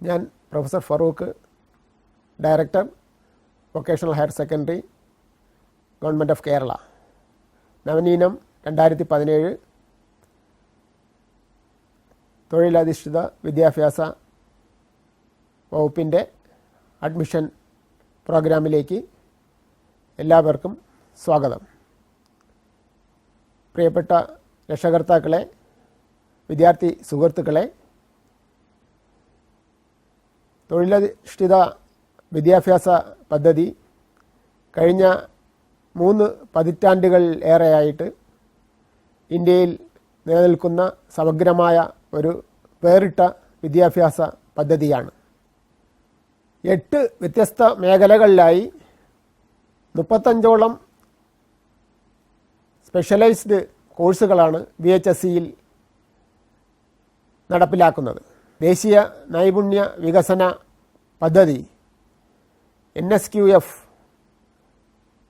ഞാൻ professor Farooq, director, vocational higher secondary, government of Kerala. നവനീനം 2017 തൊഴിലധിഷ്ഠിത വിദ്യാഭ്യാസ വകുപ്പിൻ്റെ അഡ്മിഷൻ പ്രോഗ്രാമിലേക്ക് എല്ലാവർക്കും സ്വാഗതം. പ്രിയപ്പെട്ട രക്ഷകർത്താക്കളെ, വിദ്യാർത്ഥി സുഹൃത്തുക്കളെ, തൊഴിലധിഷ്ഠിത വിദ്യാഭ്യാസ പദ്ധതി കഴിഞ്ഞ 3 പതിറ്റാണ്ടുകൾ ഏറെയായിട്ട് ഇന്ത്യയിൽ നിലനിൽക്കുന്ന സമഗ്രമായ ഒരു വേറിട്ട വിദ്യാഭ്യാസ പദ്ധതിയാണ്. 8 വ്യത്യസ്ത മേഖലകളിലായി 35ഓളം സ്പെഷ്യലൈസ്ഡ് കോഴ്സുകളാണ് VHSEയിൽ നടപ്പിലാക്കുന്നത്. ദേശീയ നൈപുണ്യ വികസന പദ്ധതി NSQF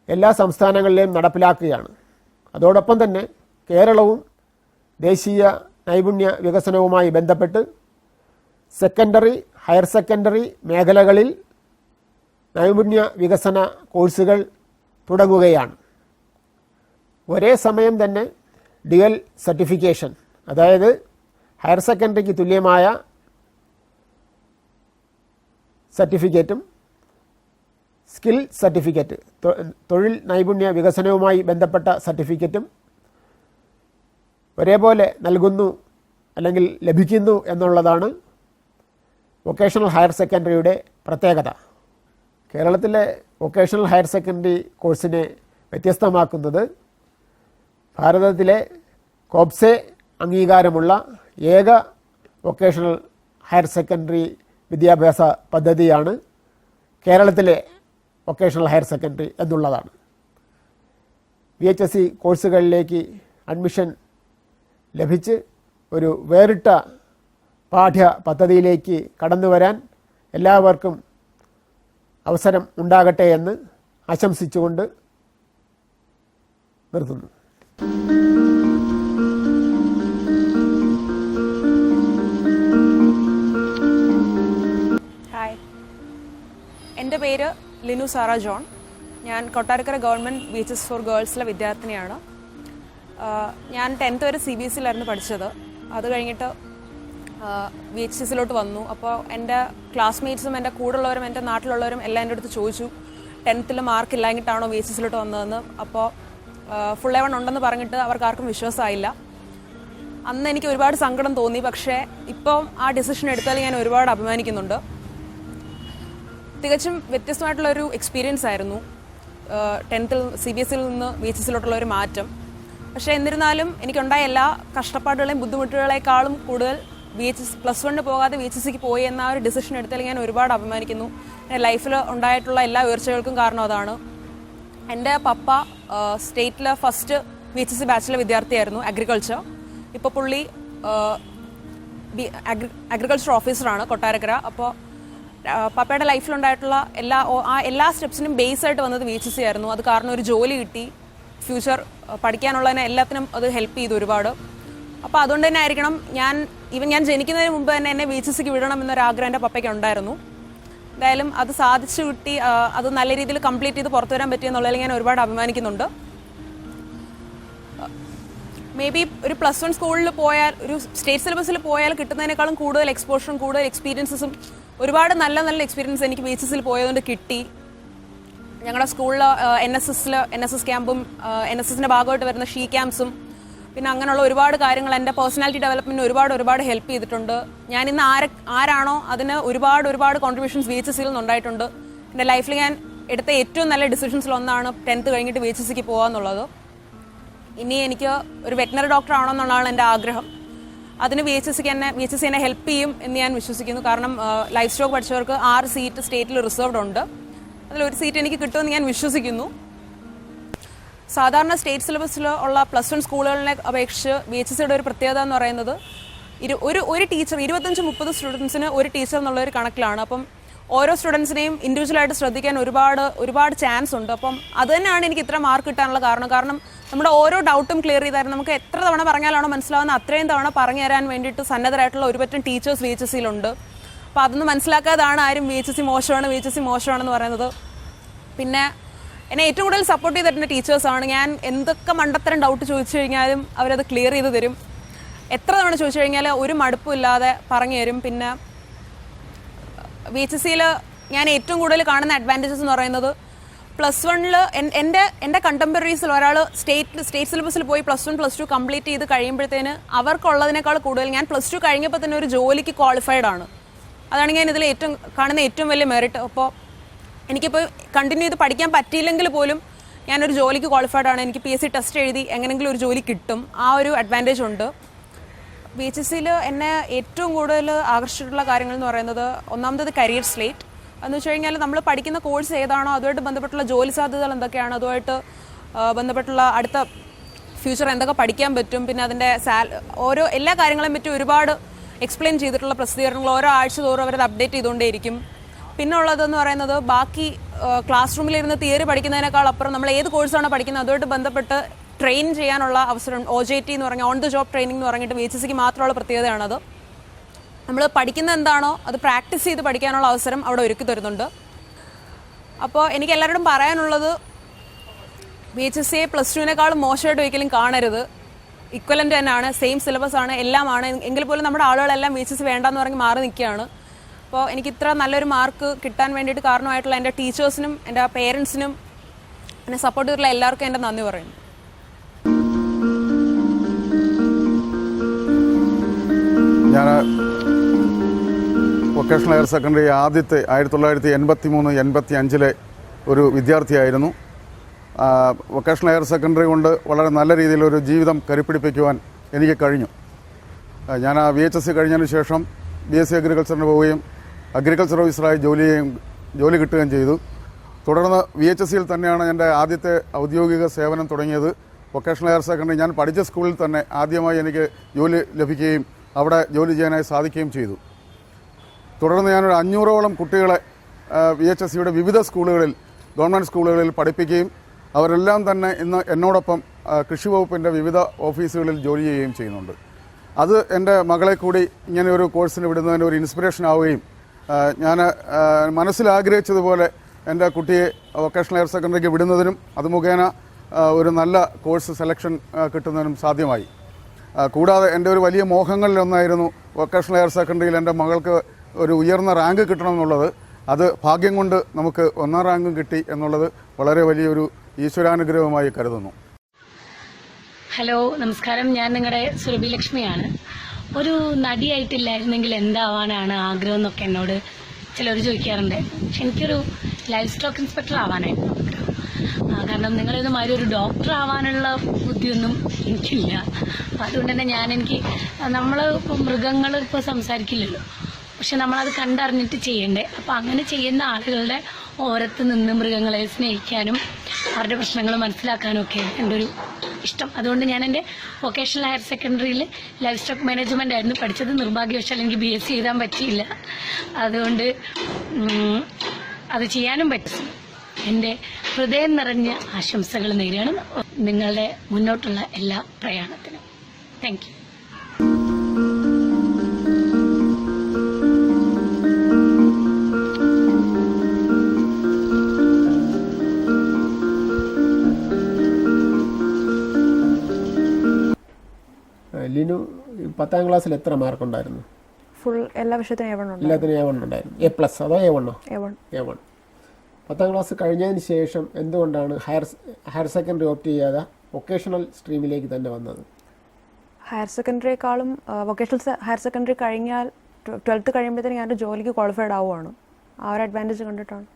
എല്ലാ സംസ്ഥാനങ്ങളിലെയും നടപ്പിലാക്കുകയാണ്. അതോടൊപ്പം തന്നെ കേരളവും ദേശീയ നൈപുണ്യ വികസനവുമായി ബന്ധപ്പെട്ട് സെക്കൻഡറി, ഹയർ സെക്കൻഡറി മേഖലകളിൽ നൈപുണ്യ വികസന കോഴ്സുകൾ തുടങ്ങുകയാണ്. ഒരേ സമയം തന്നെ ഡ്യുവൽ സർട്ടിഫിക്കേഷൻ, അതായത് ഹയർ സെക്കൻഡറിക്ക് തുല്യമായ സർട്ടിഫിക്കറ്റും സ്കിൽ സർട്ടിഫിക്കറ്റ്, തൊഴിൽ നൈപുണ്യ വികസനവുമായി ബന്ധപ്പെട്ട സർട്ടിഫിക്കറ്റും ഒരേപോലെ നൽകുന്നു അല്ലെങ്കിൽ ലഭിക്കുന്നു എന്നുള്ളതാണ് വൊക്കേഷണൽ ഹയർ സെക്കൻഡറിയുടെ പ്രത്യേകത. കേരളത്തിലെ വൊക്കേഷണൽ ഹയർ സെക്കൻഡറി കോഴ്സിനെ വ്യത്യസ്തമാക്കുന്നത് ഭാരതത്തിലെ കോപ്സെ അംഗീകാരമുള്ള ഏക വൊക്കേഷണൽ ഹയർ സെക്കൻഡറി വിദ്യാഭ്യാസ പദ്ധതിയാണ് കേരളത്തിലെ വൊക്കേഷണൽ ഹയർ സെക്കൻഡറി എന്നുള്ളതാണ്. VHSE കോഴ്സുകളിലേക്ക് അഡ്മിഷൻ ലഭിച്ച് ഒരു വേറിട്ട പാഠ്യ പദ്ധതിയിലേക്ക് കടന്നു വരാൻ എല്ലാവർക്കും അവസരം ഉണ്ടാകട്ടെ എന്ന് ആശംസിച്ചുകൊണ്ട് നിർത്തുന്നു. പേര് ലിനു സാറ ജോൺ. ഞാൻ കൊട്ടാരക്കര ഗവൺമെൻറ് BHS ഫോർ ഗേൾസിലെ വിദ്യാർത്ഥിനിയാണ്. ഞാൻ 10th വരെ CBSEയിലായിരുന്നു പഠിച്ചത്. അത് കഴിഞ്ഞിട്ട് VHSലോട്ട് വന്നു. അപ്പോൾ എൻ്റെ ക്ലാസ്മേറ്റ്സും എൻ്റെ കൂടെയുള്ളവരും എൻ്റെ നാട്ടിലുള്ളവരും എല്ലാം എൻ്റെ അടുത്ത് ചോദിച്ചു 10th മാർക്ക് ഇല്ലാഞ്ഞിട്ടാണോ VHSലോട്ട് വന്നതെന്ന്. അപ്പോൾ ഫുൾ A1 ഉണ്ടെന്ന് പറഞ്ഞിട്ട് അവർക്ക് ആർക്കും വിശ്വാസമായില്ല. അന്ന് എനിക്ക് ഒരുപാട് സങ്കടം തോന്നി. പക്ഷേ ഇപ്പം ആ ഡിസിഷൻ എടുത്താൽ ഞാൻ ഒരുപാട് അഭിമാനിക്കുന്നുണ്ട്. തികച്ചും വ്യത്യസ്തമായിട്ടുള്ളൊരു എക്സ്പീരിയൻസ് ആയിരുന്നു 10th CBSEയിൽ നിന്ന് VHSലോട്ടുള്ള ഒരു മാറ്റം. പക്ഷേ എന്നിരുന്നാലും എനിക്കുണ്ടായ എല്ലാ കഷ്ടപ്പാടുകളെയും ബുദ്ധിമുട്ടുകളെക്കാളും കൂടുതൽ +1 പോകാതെ VHSക്ക് പോയി എന്ന ഒരു ഡിസിഷൻ എടുത്താൽ ഞാൻ ഒരുപാട് അഭിമാനിക്കുന്നു. എൻ്റെ ലൈഫിൽ ഉണ്ടായിട്ടുള്ള എല്ലാ ഉയർച്ചകൾക്കും കാരണം അതാണ്. എൻ്റെ പപ്പ സ്റ്റേറ്റിലെ ഫസ്റ്റ് VHS ബാച്ചിലെ വിദ്യാർത്ഥിയായിരുന്നു, അഗ്രികൾച്ചർ. ഇപ്പോൾ പുള്ളി അഗ്രികൾച്ചർ ഓഫീസറാണ് കൊട്ടാരക്കര. അപ്പോൾ പപ്പയുടെ ലൈഫിലുണ്ടായിട്ടുള്ള എല്ലാ സ്റ്റെപ്സിനും ബേസ് ആയിട്ട് വന്നത് VHS ആയിരുന്നു. അത് കാരണം ഒരു ജോലി കിട്ടി, ഫ്യൂച്ചർ പഠിക്കാനുള്ളതിനെ എല്ലാത്തിനും അത് ഹെൽപ്പ് ചെയ്തു ഒരുപാട്. അപ്പോൾ അതുകൊണ്ട് തന്നെ ആയിരിക്കണം ഞാൻ ജനിക്കുന്നതിന് മുമ്പ് തന്നെ എന്നെ VHSക്ക് വിടണം എന്നൊരാഗ്രഹം എൻ്റെ പപ്പയ്ക്ക് ഉണ്ടായിരുന്നു. എന്തായാലും അത് സാധിച്ചു കിട്ടി. അത് നല്ല രീതിയിൽ കംപ്ലീറ്റ് ചെയ്ത് പുറത്തു വരാൻ പറ്റിയെന്നുള്ളതിൽ ഞാൻ ഒരുപാട് അഭിമാനിക്കുന്നുണ്ട്. മേ ബി ഒരു +1 സ്കൂളിൽ പോയാൽ, ഒരു സ്റ്റേറ്റ് സിലബസിൽ പോയാൽ കിട്ടുന്നതിനേക്കാളും കൂടുതൽ എക്സ്പോഷറും കൂടുതൽ എക്സ്പീരിയൻസസും ഒരുപാട് നല്ല എക്സ്പീരിയൻസ് എനിക്ക് VHSൽ പോയതുകൊണ്ട് കിട്ടി. ഞങ്ങളുടെ സ്കൂളിൽ NSS ക്യാമ്പും NSSൻ്റെ ഭാഗമായിട്ട് വരുന്ന ഷീ ക്യാമ്പ്സും പിന്നെ അങ്ങനെയുള്ള ഒരുപാട് കാര്യങ്ങൾ എൻ്റെ പേഴ്സണാലിറ്റി ഡെവലപ്മെൻറ്റിന് ഒരുപാട് ഹെൽപ്പ് ചെയ്തിട്ടുണ്ട്. ഞാൻ ഇന്ന് ആരാണോ അതിന് ഒരുപാട് കോൺട്രിബ്യൂഷൻസ് VHSൽ നിന്നുണ്ടായിട്ടുണ്ട്. എൻ്റെ ലൈഫിൽ ഞാൻ എടുത്ത ഏറ്റവും നല്ല ഡിസിഷൻസിലൊന്നാണ് 10th കഴിഞ്ഞിട്ട് VHSക്ക് പോകാമെന്നുള്ളത്. ഇനി എനിക്ക് ഒരു വെറ്റിനറി ഡോക്ടർ ആവണമെന്നുള്ളതാണ് എൻ്റെ ആഗ്രഹം. അതിന് VHS എന്നെ ഹെൽപ്പ് ചെയ്യും എന്ന് ഞാൻ വിശ്വസിക്കുന്നു. കാരണം ലൈഫ് സ്റ്റോക്ക് പഠിച്ചവർക്ക് 6 സീറ്റ് സ്റ്റേറ്റിൽ റിസർവ്ഡ് ഉണ്ട്. അതിലൊരു സീറ്റ് എനിക്ക് കിട്ടുമെന്ന് ഞാൻ വിശ്വസിക്കുന്നു. സാധാരണ സ്റ്റേറ്റ് സിലബസിൽ ഉള്ള +1 സ്കൂളുകളിനെ അപേക്ഷിച്ച് VHSയുടെ ഒരു പ്രത്യേകത എന്ന് പറയുന്നത് ഒരു ടീച്ചർ 25-30 സ്റ്റുഡൻസിന് ഒരു ടീച്ചർ എന്നുള്ളൊരു കണക്കിലാണ്. അപ്പം ഓരോ സ്റ്റുഡൻസിനെയും ഇൻഡിവിജ്വലായിട്ട് ശ്രദ്ധിക്കാൻ ഒരുപാട് ചാൻസ് ഉണ്ട്. അപ്പം അത് തന്നെയാണ് എനിക്ക് ഇത്ര മാർക്ക് കിട്ടാനുള്ള കാരണം നമ്മുടെ ഓരോ ഡൗട്ടും ക്ലിയർ ചെയ്തായിരുന്നു. നമുക്ക് എത്ര തവണ പറഞ്ഞാലാണോ മനസ്സിലാവുന്ന അത്രയും തവണ പറഞ്ഞു തരാൻ വേണ്ടിയിട്ട് സന്നദ്ധരായിട്ടുള്ള ഒരുപറ്റം ടീച്ചേഴ്സ് VHSയിലുണ്ട്. അപ്പോൾ അതൊന്നും മനസ്സിലാക്കാതാണ് ആരും VHS മോശമാണെന്ന് പറയുന്നത്. പിന്നെ എന്നെ ഏറ്റവും കൂടുതൽ സപ്പോർട്ട് ചെയ്തിട്ടുണ്ട് ടീച്ചേഴ്സാണ്. ഞാൻ എന്തൊക്കെ മണ്ടത്തരം ഡൗട്ട് ചോദിച്ചു കഴിഞ്ഞാലും അവരത് ക്ലിയർ ചെയ്ത് തരും. എത്ര തവണ ചോദിച്ചു കഴിഞ്ഞാൽ ഒരു മടുപ്പില്ലാതെ പറഞ്ഞു തരും. പിന്നെ VHSയിൽ ഞാൻ ഏറ്റവും കൂടുതൽ കാണുന്ന അഡ്വാൻറ്റേജസ് എന്ന് പറയുന്നത് +1 എൻ്റെ കണ്ടംപററീസിൽ ഒരാൾ സ്റ്റേറ്റ് സിലബസിൽ പോയി +1 +2 കംപ്ലീറ്റ് ചെയ്ത് കഴിയുമ്പോഴത്തേന് അവർക്കുള്ളതിനേക്കാൾ കൂടുതൽ ഞാൻ +2 കഴിഞ്ഞപ്പോൾ തന്നെ ഒരു ജോലിക്ക് ക്വാളിഫൈഡ് ആണ്. അതാണ് ഞാൻ ഇതിൽ കാണുന്ന ഏറ്റവും വലിയ മെറിറ്റ്. അപ്പോൾ എനിക്കിപ്പോൾ കണ്ടിന്യൂ ചെയ്ത് പഠിക്കാൻ പറ്റിയില്ലെങ്കിൽ പോലും ഞാനൊരു ജോലിക്ക് ക്വാളിഫൈഡ് ആണ്. എനിക്ക് PSC ടെസ്റ്റ് എഴുതി എങ്ങനെയെങ്കിലും ഒരു ജോലി കിട്ടും. ആ ഒരു അഡ്വാൻറ്റേജ് ഉണ്ട്. VHSയിൽ എന്നെ ഏറ്റവും കൂടുതൽ ആകർഷിച്ചിട്ടുള്ള കാര്യങ്ങൾ എന്ന് പറയുന്നത് ഒന്നാമത് കരിയർ സ്ലേറ്റ് എന്ന് വെച്ച് കഴിഞ്ഞാൽ നമ്മൾ പഠിക്കുന്ന കോഴ്സ് ഏതാണോ അതുമായിട്ട് ബന്ധപ്പെട്ടുള്ള ജോലി സാധ്യതകൾ എന്തൊക്കെയാണ്, അതുമായിട്ട് ബന്ധപ്പെട്ടുള്ള അടുത്ത ഫ്യൂച്ചർ എന്തൊക്കെ പഠിക്കാൻ പറ്റും, പിന്നെ അതിൻ്റെ ഓരോ എല്ലാ കാര്യങ്ങളെയും പറ്റി ഒരുപാട് എക്സ്പ്ലെയിൻ ചെയ്തിട്ടുള്ള പ്രസിദ്ധീകരണങ്ങൾ ഓരോ ആഴ്ച തോറും അവരത് അപ്ഡേറ്റ് ചെയ്തുകൊണ്ടേയിരിക്കും. പിന്നെ ഉള്ളതെന്ന് പറയുന്നത് ബാക്കി ക്ലാസ് റൂമിലിരുന്ന് തിയറി പഠിക്കുന്നതിനേക്കാൾ അപ്പുറം നമ്മൾ ഏത് കോഴ്സാണോ പഠിക്കുന്നത് അതുമായിട്ട് ബന്ധപ്പെട്ട് ട്രെയിൻ ചെയ്യാനുള്ള അവസരം OJT എന്ന് പറഞ്ഞാൽ ഓൺ ദ ജോബ് ട്രെയിനിങ് എന്ന് പറഞ്ഞിട്ട് VHSക്ക് മാത്രമുള്ള പ്രത്യേകതയാണത്. നമ്മൾ പഠിക്കുന്ന എന്താണോ അത് പ്രാക്ടീസ് ചെയ്ത് പഠിക്കാനുള്ള അവസരം അവിടെ ഒരുക്കി തരുന്നുണ്ട്. അപ്പോൾ എനിക്ക് എല്ലാവരോടും പറയാനുള്ളത് VHSയെ +2നേക്കാളും മോശമായിട്ട് ഒരിക്കലും കാണരുത്. ഇക്വലൻ്റ് തന്നെയാണ്, സെയിം സിലബസ് ആണ്, എല്ലാമാണ്. എങ്കിൽ പോലും നമ്മുടെ ആളുകളെല്ലാം VHS വേണ്ടെന്ന് പറഞ്ഞ് മാറി നിൽക്കുകയാണ്. അപ്പോൾ എനിക്ക് ഇത്ര നല്ലൊരു മാർക്ക് കിട്ടാൻ വേണ്ടിയിട്ട് കാരണമായിട്ടുള്ള എൻ്റെ ടീച്ചേഴ്സിനും എൻ്റെ പേരൻസിനും എന്നെ സപ്പോർട്ട് ചെയ്തിട്ടുള്ള എല്ലാവർക്കും എൻ്റെ നന്ദി പറയുന്നു. ഞാൻ വൊക്കേഷണൽ ഹയർ സെക്കൻഡറി ആദ്യത്തെ 1983-85 ഒരു വിദ്യാർത്ഥിയായിരുന്നു. വൊക്കേഷണൽ ഹയർ സെക്കൻഡറി കൊണ്ട് വളരെ നല്ല രീതിയിലൊരു ജീവിതം കരുപ്പിടിപ്പിക്കുവാൻ എനിക്ക് കഴിഞ്ഞു. ഞാൻ ആ VHS കഴിഞ്ഞതിന് ശേഷം BSc അഗ്രികൾച്ചറിന് പോവുകയും അഗ്രികൾച്ചർ ഓഫീസറായി ജോലി കിട്ടുകയും ചെയ്തു. തുടർന്ന് VHSയിൽ തന്നെയാണ് എൻ്റെ ആദ്യത്തെ ഔദ്യോഗിക സേവനം തുടങ്ങിയത്. വൊക്കേഷണൽ ഹയർ സെക്കൻഡറി ഞാൻ പഠിച്ച സ്കൂളിൽ തന്നെ ആദ്യമായി എനിക്ക് ജോലി ലഭിക്കുകയും അവിടെ ജോലി ചെയ്യാനായി സാധിക്കുകയും ചെയ്തു. തുടർന്ന് ഞാനൊരു 500ഓളം കുട്ടികളെ VHSയുടെ വിവിധ സ്കൂളുകളിൽ, ഗവൺമെൻറ് സ്കൂളുകളിൽ പഠിപ്പിക്കുകയും അവരെല്ലാം തന്നെ ഇന്ന് എന്നോടൊപ്പം കൃഷി വകുപ്പിൻ്റെ വിവിധ ഓഫീസുകളിൽ ജോലി ചെയ്യുകയും ചെയ്യുന്നുണ്ട്. അത് എൻ്റെ മകളെ കൂടി ഇങ്ങനെ ഒരു കോഴ്സിന് വിടുന്നതിന് ഒരു ഇൻസ്പിറേഷൻ ആവുകയും ഞാൻ മനസ്സിലാഗ്രഹിച്ചതുപോലെ എൻ്റെ കുട്ടിയെ വൊക്കേഷണൽ ഹയർ സെക്കൻഡറിക്ക് വിടുന്നതിനും അത് മുഖേന ഒരു നല്ല കോഴ്സ് സെലക്ഷൻ കിട്ടുന്നതിനും സാധ്യമായി. കൂടാതെ എൻ്റെ ഒരു വലിയ മോഹങ്ങളിലൊന്നായിരുന്നു വൊക്കേഷണൽ ഹയർ സെക്കൻഡറിയിൽ എൻ്റെ മകൾക്ക് ഒരു ഉയർന്ന റാങ്ക് കിട്ടണമെന്നുള്ളത്. അത് ഭാഗ്യം കൊണ്ട് നമുക്ക് 1ാം റാങ്കും കിട്ടി എന്നുള്ളത് വളരെ വലിയൊരു ഈശ്വരാനുഗ്രഹമായി കരുതുന്നു. ഹലോ, നമസ്കാരം. ഞാൻ നിങ്ങളുടെ സുരഭി ലക്ഷ്മിയാണ്. ഒരു നടിയായിട്ടില്ലായിരുന്നെങ്കിൽ എന്താവാനാണ് ആഗ്രഹം എന്നൊക്കെ എന്നോട് ചിലർ ചോദിക്കാറുണ്ട്. പക്ഷെ എനിക്കൊരു ലൈഫ് സ്റ്റോക്ക് ഇൻസ്പെക്ടർ ആവാനായിരുന്നു ആഗ്രഹം. കാരണം നിങ്ങളിത് മാതിരി ഒരു ഡോക്ടർ ആവാനുള്ള ബുദ്ധിയൊന്നും എനിക്കില്ല. അപ്പം അതുകൊണ്ട് തന്നെ നമ്മൾ ഇപ്പോൾ മൃഗങ്ങൾ ഇപ്പോൾ സംസാരിക്കില്ലല്ലോ, പക്ഷെ നമ്മളത് കണ്ടറിഞ്ഞിട്ട് ചെയ്യണ്ടേ. അപ്പം അങ്ങനെ ചെയ്യുന്ന ആളുകളുടെ ഓരത്ത് നിന്ന് മൃഗങ്ങളെ സ്നേഹിക്കാനും അവരുടെ പ്രശ്നങ്ങൾ മനസ്സിലാക്കാനും ഒക്കെ എൻ്റെ ഒരു ഇഷ്ടം. അതുകൊണ്ട് ഞാൻ എൻ്റെ വൊക്കേഷണൽ ഹയർ സെക്കൻഡറിയിൽ ലൈഫ് സ്റ്റോക്ക് മാനേജ്മെൻ്റ് ആയിരുന്നു പഠിച്ചത്. നിർഭാഗ്യവശാൽ എനിക്ക് BSc എഴുതാൻ പറ്റിയില്ല. അതുകൊണ്ട് അത് ചെയ്യാനും പറ്റും. എൻ്റെ ഹൃദയം നിറഞ്ഞ ആശംസകൾ നേരുകയാണ് നിങ്ങളുടെ മുന്നോട്ടുള്ള എല്ലാ പ്രയാണത്തിനും. Thank you. ലിനു 10ാം ക്ലാസ്സിൽ എത്ര മാർക്കുണ്ടായിരുന്നു? ഫുൾ എല്ലാ വിഷയത്തിനും A1 ഉണ്ട്. എല്ലാത്തിനും A1 ഉണ്ടായിരുന്നു. A+ അതോ A1? A1. 10ാം ക്ലാസ് കഴിഞ്ഞതിന് ശേഷം എന്തുകൊണ്ടാണ് ഹയർ സെക്കൻഡറി ഓപ്റ്റ് ചെയ്യാതെ വൊക്കേഷണൽ സ്ട്രീമിലേക്ക് തന്നെ വന്നത്? ഹയർ സെക്കൻഡറിയേക്കാളും വൊക്കേഷണൽ ഹയർ സെക്കൻഡറി കഴിഞ്ഞാൽ 12th കഴിയുമ്പോഴത്തേക്കും ഞാനൊരു ജോലിക്ക് ക്വാളിഫൈഡ് ആവുകയാണ്. ആ ഒരു അഡ്വാൻറ്റേജ് കണ്ടിട്ടാണ്.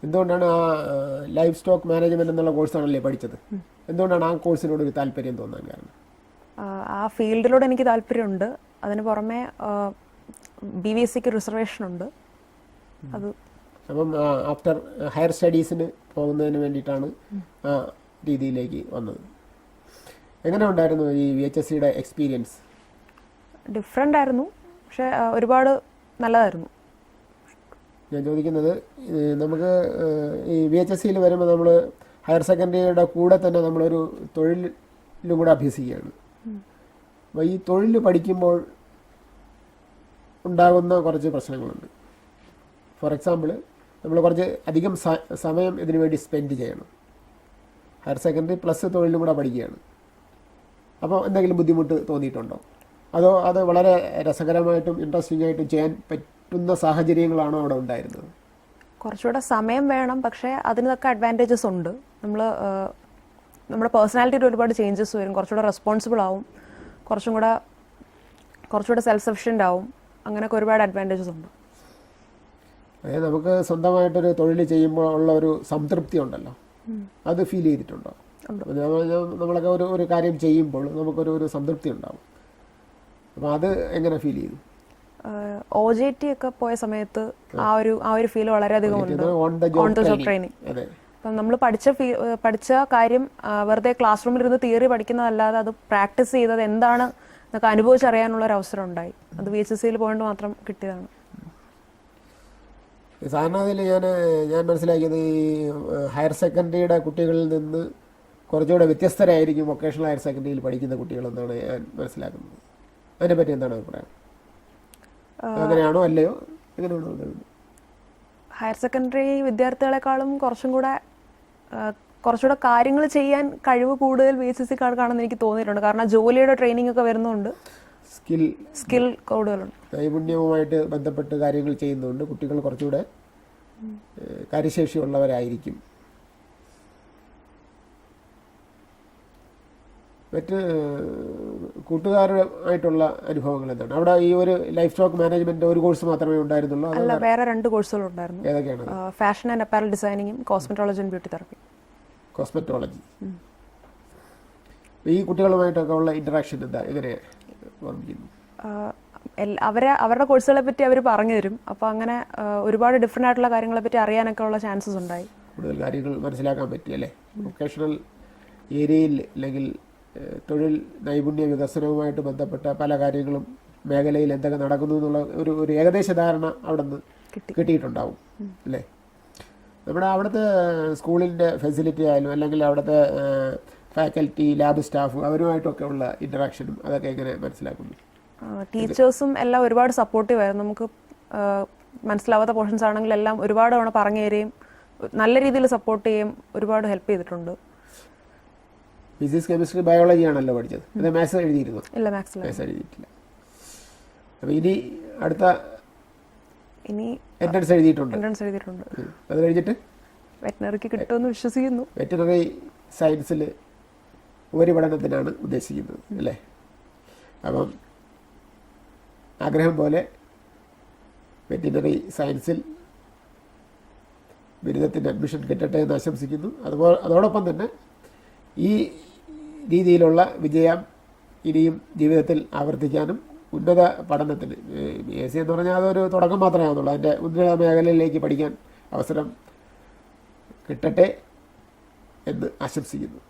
എന്തുകൊണ്ടാണ് ആ ലൈഫ് സ്റ്റോക്ക് മാനേജ്മെൻറ്റ് എന്നുള്ള കോഴ്സാണല്ലേ പഠിച്ചത്? എന്തുകൊണ്ടാണ് ആ കോഴ്സിനോട് ഒരു താല്പര്യം തോന്നാൻ കാരണം? ആ ഫീൽഡിലൂടെ എനിക്ക് താല്പര്യമുണ്ട്. അതിന് പുറമെ BVSCക്ക് റിസർവേഷൻ ഉണ്ട്. അത് അപ്പം ആഫ്റ്റർ ഹയർ സ്റ്റഡീസിന് പോകുന്നതിന് വേണ്ടിയിട്ടാണ് ആ രീതിയിലേക്ക് വന്നത്. എങ്ങനെ ഉണ്ടായിരുന്നു ഈ VHSCയുടെ എക്സ്പീരിയൻസ്? ഡിഫറെൻ്റ് ആയിരുന്നു, പക്ഷേ ഒരുപാട് നല്ലതായിരുന്നു. ഞാൻ ചോദിക്കുന്നത്, നമുക്ക് ഈ VHSCയിൽ വരുമ്പോൾ നമ്മൾ ഹയർ സെക്കൻഡറിയുടെ കൂടെ തന്നെ നമ്മളൊരു തൊഴിലും കൂടെ അഭ്യസിക്കുകയാണ്. അപ്പോൾ ഈ തൊഴിൽ പഠിക്കുമ്പോൾ ഉണ്ടാകുന്ന കുറച്ച് പ്രശ്നങ്ങളുണ്ട്. ഫോർ എക്സാമ്പിൾ, നമ്മൾ കുറച്ച് അധികം സമയം ഇതിനു വേണ്ടി സ്പെൻഡ് ചെയ്യണം. ഹയർ സെക്കൻഡറി പ്ലസ് തൊഴിലും കൂടെ പഠിക്കുകയാണ്. അപ്പോൾ എന്തെങ്കിലും ബുദ്ധിമുട്ട് തോന്നിയിട്ടുണ്ടോ? അതോ അത് വളരെ രസകരമായിട്ടും ഇൻട്രസ്റ്റിംഗ് ആയിട്ടും ചെയ്യാൻ പറ്റുന്ന സാഹചര്യങ്ങളാണോ അവിടെ ഉണ്ടായിരുന്നത്? കുറച്ചുകൂടെ സമയം വേണം, പക്ഷേ അതിനൊക്കെ അഡ്വാൻറ്റേജസ് ഉണ്ട്. നമ്മുടെ പേഴ്സണാലിറ്റിയിൽ ഒരുപാട് ചേഞ്ചസ് വരും. കുറച്ചുകൂടെ റെസ്പോൺസിബിൾ ആവും, കുറച്ചുകൂടെ സെൽഫ് സഫിഷ്യൻ്റ് ആവും. അങ്ങനെയൊക്കെ ഒരുപാട് അഡ്വാൻറ്റേജസ് ഉണ്ട്. അതായത് നമുക്ക് സ്വന്തമായിട്ടൊരു തൊഴിൽ ചെയ്യുമ്പോൾ ഉള്ള ഒരു സംതൃപ്തി ഉണ്ടല്ലോ, അത് ഫീൽ ചെയ്തിട്ടുണ്ടോ? നമ്മളൊക്കെ ഒരു കാര്യം ചെയ്യുമ്പോൾ നമുക്കൊരു സംതൃപ്തി ഉണ്ടാവും. അപ്പോൾ അത് എങ്ങനെ ഫീൽ ചെയ്തു? OJT ഒക്കെ പോയ സമയത്ത് ആ ഒരു ഫീൽ വളരെയധികം ഉണ്ട്. On the job training. അപ്പം നമ്മൾ പഠിച്ച കാര്യം വെറുതെ ക്ലാസ് റൂമിൽ ഇരുന്ന് തിയറി പഠിക്കുന്നതല്ലാതെ അത് പ്രാക്ടീസ് ചെയ്തത് എന്താണ് എന്നൊക്കെ അനുഭവിച്ചറിയാനുള്ള ഒരു അവസരം ഉണ്ടായി. അത് VHSCയിൽ പോയിട്ട് മാത്രം കിട്ടിയതാണ്. സാധാരണയിൽ ഞാൻ മനസ്സിലാക്കിയത് ഈ ഹയർ സെക്കൻഡറിയുടെ കുട്ടികളിൽ നിന്ന് കുറച്ചുകൂടെ വ്യത്യസ്തരായിരിക്കും വൊക്കേഷണൽ ഹയർ സെക്കൻഡറിയിൽ പഠിക്കുന്ന കുട്ടികളെന്നാണ് ഞാൻ മനസ്സിലാക്കുന്നത്. അതിനെപ്പറ്റി എന്താണ് അഭിപ്രായം? അങ്ങനെയാണോ അല്ലയോ? എങ്ങനെയാണോ? ഹയർ സെക്കൻഡറി വിദ്യാർത്ഥികളെക്കാളും കുറച്ചുകൂടെ കാര്യങ്ങൾ ചെയ്യാൻ കഴിവ് കൂടുതൽ VHSCക്കാർക്കാണെന്ന് എനിക്ക് തോന്നിയിട്ടുണ്ട്. കാരണം ജോലിയുടെ ട്രെയിനിങ് ഒക്കെ വരുന്നുണ്ട്, സ്കിൽ കൂടുതലുണ്ട്. നൈപുണ്യവുമായിട്ട് ബന്ധപ്പെട്ട് കാര്യങ്ങൾ ചെയ്യുന്നുണ്ട്. കുട്ടികൾ കുറച്ചുകൂടെ കാര്യശേഷിയുള്ളവരായിരിക്കും. മറ്റ് കൂട്ടുകാരുമായിട്ടുള്ള അനുഭവങ്ങൾ എന്താണ്? അവിടെ ഈ ഒരു ലൈഫ് സ്റ്റോക്ക് മാനേജ്മെന്റ് ഒരു കോഴ്സ് മാത്രമേ ഉണ്ടായിരുന്നുള്ളൂ? അല്ല, വേറെ 2 കോഴ്സുകൾ ഉണ്ടായിരുന്നു. ഏതൊക്കെയാണ്? ഫാഷൻ ആൻഡ് അപ്പാരൽ ഡിസൈനിങ്ങും cosmetology and beauty therapy. Cosmetology. ഈ കുട്ടികളുമായിട്ടൊക്കെ ഉള്ള ഇന്ററാക്ഷൻ എന്താ, എങ്ങനെ ഓർമ്മിക്കുന്നു? അവരുടെ കോഴ്സുകളെ പറ്റി അവർ പറഞ്ഞു തരും. അപ്പോൾ അങ്ങനെ ഒരുപാട് ഡിഫറെൻ്റ് ആയിട്ടുള്ള കാര്യങ്ങളെ പറ്റി അറിയാനൊക്കെ ഉള്ള ചാൻസസ് ഉണ്ടായി. കൂടുതൽ കാര്യങ്ങൾ മനസ്സിലാക്കാൻ പറ്റിയല്ലേ? വൊക്കേഷണൽ ഏരിയയിൽ അല്ലെങ്കിൽ തൊഴിൽ നൈപുണ്യ വികസനവുമായിട്ട് ബന്ധപ്പെട്ട പല കാര്യങ്ങളും മേഖലയിൽ എന്തൊക്കെ നടക്കുന്നു എന്നുള്ള ഒരു ഏകദേശ ധാരണ അവിടെ നിന്ന് കിട്ടിയിട്ടുണ്ടാവും അല്ലേ? നമ്മുടെ അവിടുത്തെ സ്കൂളിൻ്റെ ഫെസിലിറ്റി ആയാലും അല്ലെങ്കിൽ അവിടുത്തെ ഫാക്കൽറ്റി, ലാബ് സ്റ്റാഫ് അവരുമായിട്ടൊക്കെ ഉള്ള ഇൻറ്ററാക്ഷനും അതൊക്കെ എങ്ങനെ മനസ്സിലാക്കുന്നു? ടീച്ചേഴ്സും എല്ലാം ഒരുപാട് സപ്പോർട്ടീവ് ആയിരുന്നു. നമുക്ക് മനസ്സിലാവാത്ത പോർഷൻസ് ആണെങ്കിലും എല്ലാം ഒരുപാട് തവണ പറഞ്ഞു തരികയും നല്ല രീതിയിൽ സപ്പോർട്ട് ചെയ്യും, ഒരുപാട് ഹെൽപ്പ് ചെയ്തിട്ടുണ്ട്. ഫിസിക്സ്, കെമിസ്ട്രി, ബയോളജി ആണല്ലോ പഠിച്ചത്. അത് മാത്സ് എഴുതിയിരുന്നു? ഇല്ല, മാത്സ് എഴുതിയിട്ടില്ല. അപ്പോൾ ഇനി അടുത്ത ഇനി എൻട്രൻസ് എഴുതിയിട്ടുണ്ട്. അത് കഴിഞ്ഞിട്ട് വെറ്റിനറിക്ക് കിട്ടുമെന്ന് വിശ്വസിക്കുന്നു. വെറ്റിനറി സയൻസിൽ ഉപരിപഠനത്തിനാണ് ഉദ്ദേശിക്കുന്നത് അല്ലേ? അപ്പം ആഗ്രഹം പോലെ വെറ്റിനറി സയൻസിൽ ബിരുദത്തിന് അഡ്മിഷൻ കിട്ടട്ടെ എന്ന് ആശംസിക്കുന്നു. അതോടൊപ്പം തന്നെ ഈ രീതിയിലുള്ള വിജയം ഇനിയും ജീവിതത്തിൽ ആവർത്തിക്കാനും ഉന്നത പഠനത്തിന്, BSc എന്ന് പറഞ്ഞാൽ അതൊരു തുടക്കം മാത്രമേ ആവുന്നുള്ളൂ, അതിൻ്റെ ഉന്നത മേഖലയിലേക്ക് പഠിക്കാൻ അവസരം കിട്ടട്ടെ എന്ന് ആശംസിക്കുന്നു.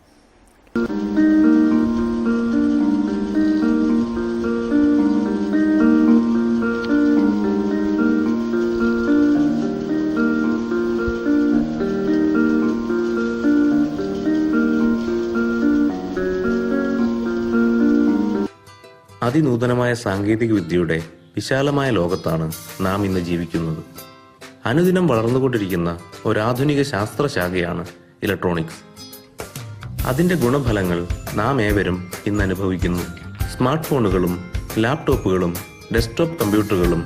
അതിനൂതനമായ സാങ്കേതിക വിദ്യയുടെ വിശാലമായ ലോകത്താണ് നാം ഇന്ന് ജീവിക്കുന്നത്. അനുദിനം വളർന്നുകൊണ്ടിരിക്കുന്ന ഒരാധുനിക ശാസ്ത്രശാഖയാണ് ഇലക്ട്രോണിക്സ്. അതിൻ്റെ ഗുണഫലങ്ങൾ നാം ഏവരും ഇന്ന് അനുഭവിക്കുന്നു. സ്മാർട്ട് ഫോണുകളും ലാപ്ടോപ്പുകളും ഡെസ്ക്ടോപ്പ് കമ്പ്യൂട്ടറുകളും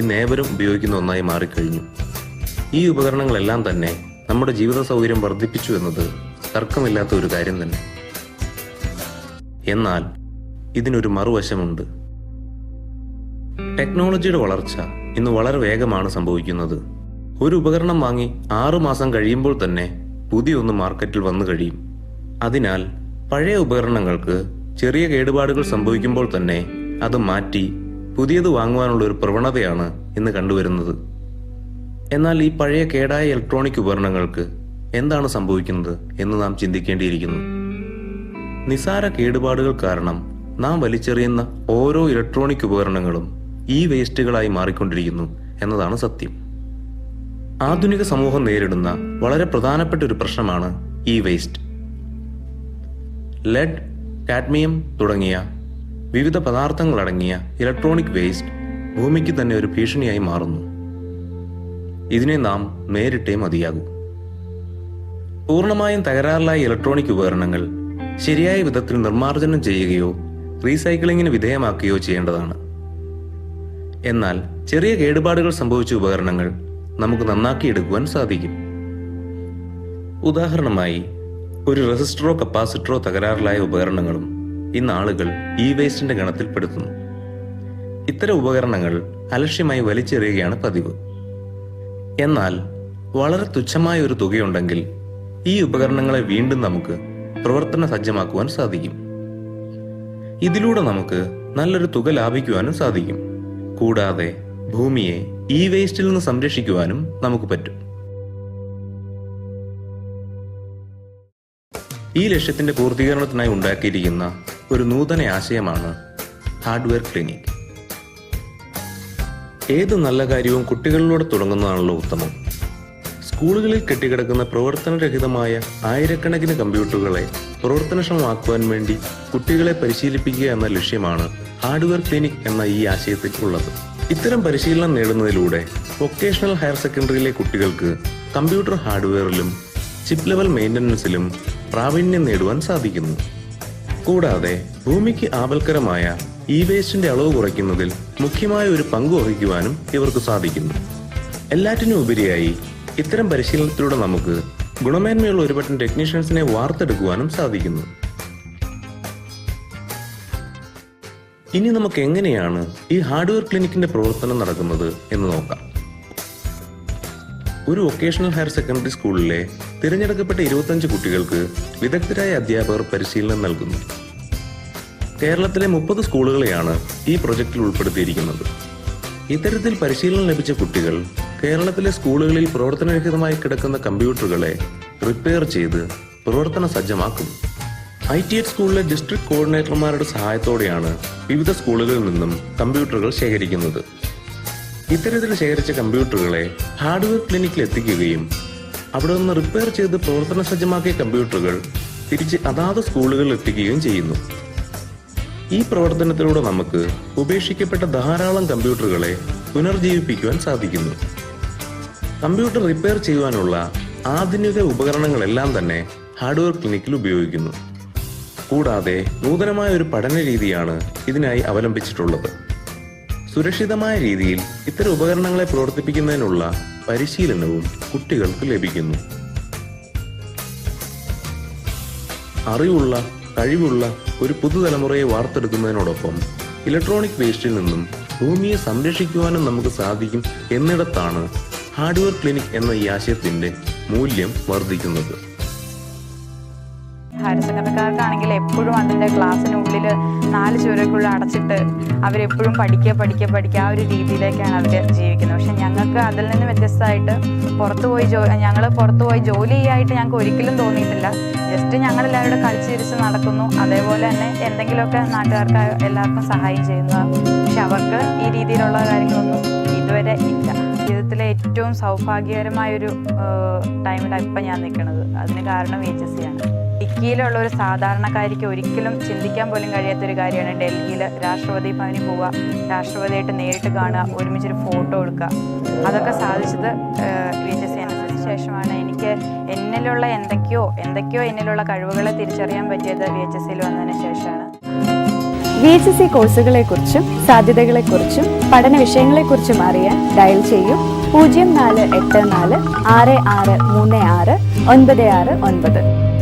ഇന്ന് ഏവരും ഉപയോഗിക്കുന്ന ഒന്നായി മാറിക്കഴിഞ്ഞു. ഈ ഉപകരണങ്ങളെല്ലാം തന്നെ നമ്മുടെ ജീവിത സൗകര്യം വർദ്ധിപ്പിച്ചു എന്നത് തർക്കമില്ലാത്ത ഒരു കാര്യം തന്നെ. എന്നാൽ ഇതിനൊരു മറുവശമുണ്ട്. ടെക്നോളജിയുടെ വളർച്ച ഇന്ന് വളരെ വേഗമാണ് സംഭവിക്കുന്നത്. ഒരു ഉപകരണം വാങ്ങി 6 മാസം കഴിയുമ്പോൾ തന്നെ പുതിയൊന്ന് മാർക്കറ്റിൽ വന്നു കഴിയും. അതിനാൽ പഴയ ഉപകരണങ്ങൾക്ക് ചെറിയ കേടുപാടുകൾ സംഭവിക്കുമ്പോൾ തന്നെ അത് മാറ്റി പുതിയത് വാങ്ങുവാനുള്ള ഒരു പ്രവണതയാണ് ഇന്ന് കണ്ടുവരുന്നത്. എന്നാൽ ഈ പഴയ കേടായ ഇലക്ട്രോണിക് ഉപകരണങ്ങൾക്ക് എന്താണ് സംഭവിക്കുന്നത് എന്ന് നാം ചിന്തിക്കേണ്ടിയിരിക്കുന്നു. നിസാര കേടുപാടുകൾ കാരണം നാം വലിച്ചെറിയുന്ന ഓരോ ഇലക്ട്രോണിക് ഉപകരണങ്ങളും ഈ വേസ്റ്റുകളായി മാറിക്കൊണ്ടിരിക്കുന്നു എന്നതാണ് സത്യം. ആധുനിക സമൂഹം നേരിടുന്ന വളരെ പ്രധാനപ്പെട്ട ഒരു പ്രശ്നമാണ് ഈ വേസ്റ്റ്. ലെഡ്, കാഡ്മിയം തുടങ്ങിയ വിവിധ പദാർത്ഥങ്ങളടങ്ങിയ ഇലക്ട്രോണിക് വേസ്റ്റ് ഭൂമിക്ക് തന്നെ ഒരു ഭീഷണിയായി മാറുന്നു. ഇതിനെ നാം നേരിട്ടേ മതിയാകൂ. പൂർണ്ണമായും തകരാറിലായ ഇലക്ട്രോണിക് ഉപകരണങ്ങൾ ശരിയായ വിധത്തിൽ നിർമ്മാർജ്ജനം ചെയ്യുകയോ റീസൈക്ലിങ്ങിന് വിധേയമാക്കുകയോ ചെയ്യേണ്ടതാണ്. എന്നാൽ ചെറിയ കേടുപാടുകൾ സംഭവിച്ച ഉപകരണങ്ങൾ നമുക്ക് നന്നാക്കിയെടുക്കുവാൻ സാധിക്കും. ഉദാഹരണമായി ഒരു റെസിസ്റ്ററോ കപ്പാസിറ്ററോ തകരാറിലായ ഉപകരണങ്ങളും ഇന്ന് ആളുകൾ ഈ വേസ്റ്റിന്റെ ഗണത്തിൽപ്പെടുത്തുന്നു. ഇത്തരം ഉപകരണങ്ങൾ അലക്ഷ്യമായി വലിച്ചെറിയുകയാണ് പതിവ്. എന്നാൽ വളരെ തുച്ഛമായ ഒരു തുകയുണ്ടെങ്കിൽ ഈ ഉപകരണങ്ങളെ വീണ്ടും നമുക്ക് പ്രവർത്തന സജ്ജമാക്കുവാൻ സാധിക്കും. ഇതിലൂടെ നമുക്ക് നല്ലൊരു തുക ലാഭിക്കുവാനും സാധിക്കും. കൂടാതെ ഭൂമിയെ ഈ വേസ്റ്റിൽ നിന്ന് സംരക്ഷിക്കുവാനും നമുക്ക് പറ്റും. ഈ ലക്ഷ്യത്തിന്റെ പൂർത്തീകരണത്തിനായി ഉണ്ടാക്കിയിരിക്കുന്ന ഒരു നൂതന ആശയമാണ് ഹാർഡ്വെയർ ക്ലിനിക്. ഏത് നല്ല കാര്യവും കുട്ടികളിലൂടെ തുടങ്ങുന്നതാണല്ലോ ഉത്തമം. സ്കൂളുകളിൽ കെട്ടിക്കിടക്കുന്ന പ്രവർത്തനരഹിതമായ ആയിരക്കണക്കിന് കമ്പ്യൂട്ടറുകളെ പ്രവർത്തനക്ഷമമാക്കുവാൻ വേണ്ടി കുട്ടികളെ പരിശീലിപ്പിക്കുക എന്ന ലക്ഷ്യമാണ് ഹാർഡ്വെയർ ക്ലിനിക് എന്ന ഈ ആശയത്തിൽ ഉള്ളത്. ഇത്തരം പരിശീലനം നേടുന്നതിലൂടെ വൊക്കേഷണൽ ഹയർ സെക്കൻഡറിയിലെ കുട്ടികൾക്ക് കമ്പ്യൂട്ടർ ഹാർഡ്വെയറിലും ചിപ്പ് ലെവൽ മെയിൻ്റനൻസിലും പ്രാവീണ്യം നേടുവാൻ സാധിക്കുന്നു. കൂടാതെ ഭൂമിക്ക് ആപൽക്കരമായ ഈ വേസ്റ്റിന്റെ അളവ് കുറയ്ക്കുന്നതിൽ മുഖ്യമായ ഒരു പങ്ക് വഹിക്കുവാനും ഇവർക്ക് സാധിക്കുന്നു. എല്ലാറ്റിനും ഉപരിയായി ഇത്തരം പരിശീലനത്തിലൂടെ നമുക്ക് ഗുണമേന്മയുള്ള ഒരുപറ്റം ടെക്നീഷ്യൻസിനെ വാർത്തെടുക്കുവാനും സാധിക്കുന്നു. ഇനി നമുക്ക് എങ്ങനെയാണ് ഈ ഹാർഡ്വെയർ ക്ലിനിക്കിന്റെ പ്രവർത്തനം നടക്കുന്നത് എന്ന് നോക്കാം. ഒരു വൊക്കേഷണൽ ഹയർ സെക്കൻഡറി സ്കൂളിലെ തിരഞ്ഞെടുക്കപ്പെട്ട 25 കുട്ടികൾക്ക് വിദഗ്ധരായ അധ്യാപകർ പരിശീലനം നൽകുന്നു. കേരളത്തിലെ 30 സ്കൂളുകളെയാണ് ഈ പ്രൊജക്റ്റിൽ ഉൾപ്പെടുത്തിയിരിക്കുന്നത്. ഇത്തരത്തിൽ പരിശീലനം ലഭിച്ച കുട്ടികൾ കേരളത്തിലെ സ്കൂളുകളിൽ പ്രവർത്തനരഹിതമായി കിടക്കുന്ന കമ്പ്യൂട്ടറുകളെ റിപ്പയർ ചെയ്ത് പ്രവർത്തന സജ്ജമാക്കുന്നു. ITH സ്കൂളിലെ ഡിസ്ട്രിക്ട് കോർഡിനേറ്റർമാരുടെ സഹായത്തോടെയാണ് വിവിധ സ്കൂളുകളിൽ നിന്നും കമ്പ്യൂട്ടറുകൾ ശേഖരിക്കുന്നത്. ഇത്തരത്തിൽ ശേഖരിച്ച കമ്പ്യൂട്ടറുകളെ ഹാർഡ്വെയർ ക്ലിനിക്കിൽ എത്തിക്കുകയും അവിടെ നിന്ന് റിപ്പയർ ചെയ്ത് പ്രവർത്തന സജ്ജമാക്കിയ കമ്പ്യൂട്ടറുകൾ തിരിച്ച് അതാത് സ്കൂളുകളിൽ എത്തിക്കുകയും ചെയ്യുന്നു. ഈ പ്രവർത്തനത്തിലൂടെ നമുക്ക് ഉപേക്ഷിക്കപ്പെട്ട ധാരാളം കമ്പ്യൂട്ടറുകളെ പുനർജീവിപ്പിക്കുവാൻ സാധിക്കുന്നു. കമ്പ്യൂട്ടർ റിപ്പയർ ചെയ്യുവാനുള്ള ആധുനിക ഉപകരണങ്ങളെല്ലാം തന്നെ ഹാർഡ്വെയർ ക്ലിനിക്കിൽ ഉപയോഗിക്കുന്നു. കൂടാതെ നൂതനമായ ഒരു പഠന രീതിയാണ് ഇതിനായി അവലംബിച്ചിട്ടുള്ളത്. സുരക്ഷിതമായ രീതിയിൽ ഇത്തരം ഉപകരണങ്ങളെ പ്രവർത്തിപ്പിക്കുന്നതിനുള്ള പരിശീലനവും കുട്ടികൾക്ക് ലഭിക്കുന്നു. അറിവുള്ള, കഴിവുള്ള ഒരു പുതുതലമുറയെ വാർത്തെടുക്കുന്നതിനോടൊപ്പം ഇലക്ട്രോണിക് വേസ്റ്റിൽ നിന്നും ഭൂമിയെ സംരക്ഷിക്കുവാനും നമുക്ക് സാധിക്കും എന്നിടത്താണ് ഹാർഡ്വെയർ ക്ലിനിക് എന്ന ഈ ആശയത്തിന്റെ മൂല്യം വർദ്ധിക്കുന്നത്. ഹയർ സെക്കൻഡറിക്കാർക്കാണെങ്കിൽ എപ്പോഴും അതിൻ്റെ ക്ലാസ്സിനുള്ളിൽ 4 ചുവരുകൾക്കുള്ളിൽ അടച്ചിട്ട് അവരെപ്പോഴും പഠിക്കുക ആ ഒരു രീതിയിലേക്കാണ് അവർ ജീവിക്കുന്നത്. പക്ഷെ ഞങ്ങൾക്ക് അതിൽ നിന്ന് വ്യത്യസ്തമായിട്ട് ഞങ്ങൾ പുറത്തു പോയി ജോലി ചെയ്യായിട്ട് ഞങ്ങൾക്ക് ഒരിക്കലും തോന്നിയിട്ടില്ല. ജസ്റ്റ് ഞങ്ങളെല്ലാവരും കളിച്ച് ചിരിച്ച് നടക്കുന്നു. അതേപോലെ തന്നെ എന്തെങ്കിലുമൊക്കെ നാട്ടുകാർക്ക് എല്ലാവർക്കും സഹായം ചെയ്യുന്നു. പക്ഷെ അവർക്ക് ഈ രീതിയിലുള്ള കാര്യങ്ങളൊന്നും ഇതുവരെ ഇല്ല. ജീവിതത്തിലെ ഏറ്റവും സൗഭാഗ്യകരമായൊരു ടൈമിലാണ് ഇപ്പം ഞാൻ നിൽക്കുന്നത്. അതിന് കാരണം VHSC ആണ്. ഇടുക്കിയിലുള്ള ഒരു സാധാരണക്കാരിക്ക് ഒരിക്കലും ചിന്തിക്കാൻ പോലും കഴിയാത്തൊരു കാര്യമാണ് ഡൽഹിയിൽ രാഷ്ട്രപതി ഭവനിൽ പോവുക, രാഷ്ട്രപതിയായിട്ട് നേരിട്ട് കാണുക, ഒരുമിച്ചൊരു ഫോട്ടോ എടുക്കുക. അതൊക്കെ സാധിച്ചത് VHSC എന്നതിന് ശേഷമാണ്. എനിക്ക് എന്നിലുള്ള എന്തൊക്കെയോ എന്നിലുള്ള കഴിവുകളെ തിരിച്ചറിയാൻ പറ്റിയത് VHSCയിൽ വന്നതിന് ശേഷമാണ്. VHSC കോഴ്സുകളെക്കുറിച്ചും സാധ്യതകളെക്കുറിച്ചും പഠന വിഷയങ്ങളെക്കുറിച്ചും അറിയാൻ ഡയൽ ചെയ്യൂ 0484 6636 9699.